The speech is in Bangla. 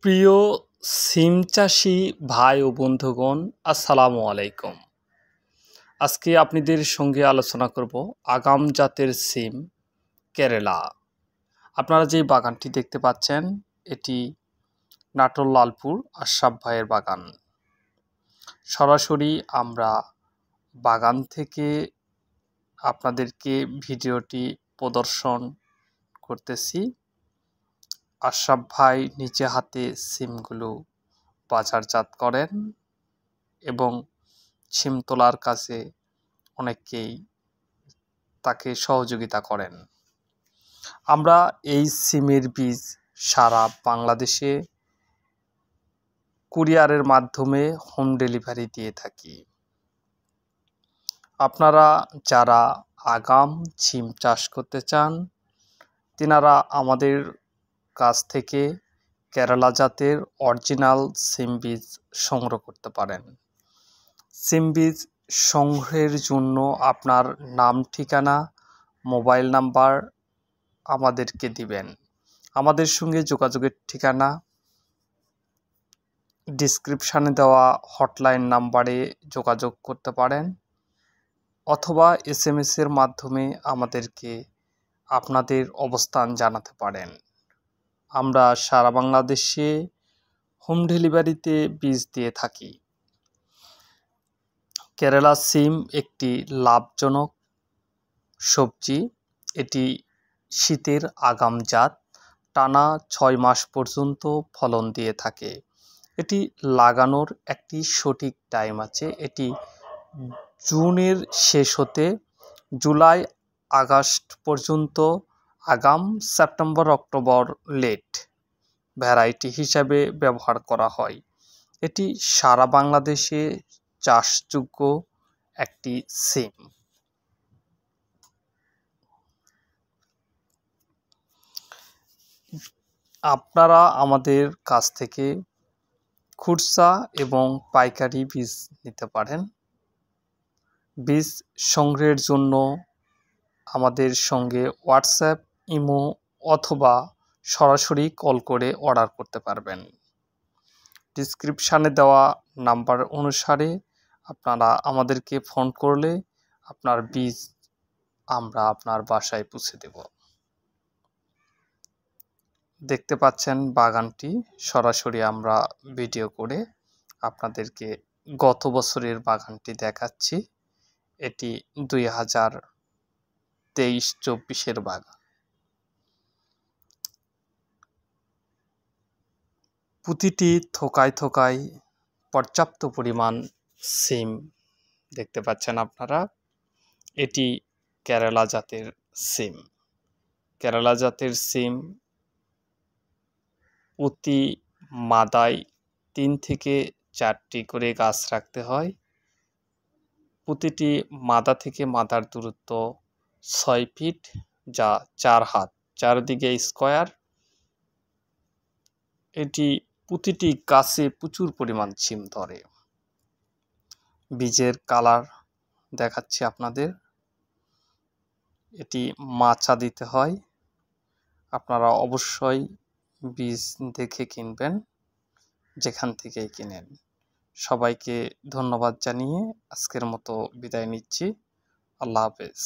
প্রিয় সিম চাষি ভাই ও বন্ধুগণ, আসসালামু আলাইকুম। আজকে আপনাদের সঙ্গে আলোচনা করব আগাম জাতের সিম কেরালা। আপনারা যে বাগানটি দেখতে পাচ্ছেন, এটি নাটোর লালপুর আশরাফ ভাইয়ের বাগান। সরাসরি আমরা বাগান থেকে আপনাদেরকে ভিডিওটি প্রদর্শন করতেছি। আশরাফ ভাই নিজে হাতে সিমগুলো বাজারজাত করেন এবং সিম তোলার কাজে অনেকেই তাকে সহযোগিতা করেন। আমরা এই সিমের বীজ সারা বাংলাদেশে কুরিয়ারের মাধ্যমে হোম ডেলিভারি দিয়ে থাকি। আপনারা যারা আগাম সিম চাষ করতে চান, তিনারা আমাদের কাছ থেকে কেরালা জাতের অরিজিনাল সিম বীজ সংগ্রহ করতে পারেন। সিম বীজ সংগ্রহের জন্য আপনার নাম, ঠিকানা, মোবাইল নাম্বার আমাদেরকে দিবেন। আমাদের সঙ্গে যোগাযোগের ঠিকানা ডিসক্রিপশানে দেওয়া হটলাইন নাম্বারে যোগাযোগ করতে পারেন, অথবা SMS-এর মাধ্যমে আমাদেরকে আপনাদের অবস্থান জানাতে পারেন। আমরা সারা বাংলাদেশে হোম ডেলিভারিতে বীজ দিয়ে থাকি। কেরালা সিম একটি লাভজনক সবজি। এটি শীতের আগাম জাত, টানা 6 মাস পর্যন্ত ফলন দিয়ে থাকে। এটি লাগানোর একটি সঠিক টাইম আছে। এটি জুনের শেষ হতে জুলাই আগস্ট পর্যন্ত আগাম, সেপ্টেম্বর অক্টোবর লেট ভ্যারাইটি হিসাবে ব্যবহার করা হয়। এটি সারা বাংলাদেশে চাষযোগ্য একটি সিম। আপনারা আমাদের কাছ থেকে খুচরা এবং পাইকারি বীজ নিতে পারেন। বীজ সংগ্রহের জন্য আমাদের সঙ্গে হোয়াটসঅ্যাপ, ইমো অথবা সরাসরি কল করে অর্ডার করতে পারবেন। ডিসক্রিপশানে দেওয়া নাম্বার অনুসারে আপনারা আমাদেরকে ফোন করলে আপনার বীজ আমরা আপনার বাসায় পৌঁছে দেব। দেখতে পাচ্ছেন বাগানটি সরাসরি আমরা ভিডিও করে আপনাদেরকে গত বছরের বাগানটি দেখাচ্ছি। এটি 2023-24 বাগান। প্রতিটি থোকায় থোকায় পর্যাপ্ত পরিমাণ সিম দেখতে পাচ্ছেন আপনারা। এটি কেরালা জাতের সিম। কেরালা জাতের সিম প্রতি মাদায় 3 থেকে 4টি করে গাছ রাখতে হয়। প্রতিটি মাদা থেকে মাদার দূরত্ব 6 ফিট, যা 4 হাত, চারদিকে স্কোয়ার। এটি প্রতিটি গাছে প্রচুর পরিমাণ সিম ধরে। বীজের কালার দেখাচ্ছি আপনাদের। এটি মাচা দিতে হয়। আপনারা অবশ্যই বীজ দেখে কিনবেন, যেখান থেকেই কিনেন। সবাইকে ধন্যবাদ জানিয়ে আজকের মতো বিদায় নিচ্ছি। আল্লাহ হাফেজ।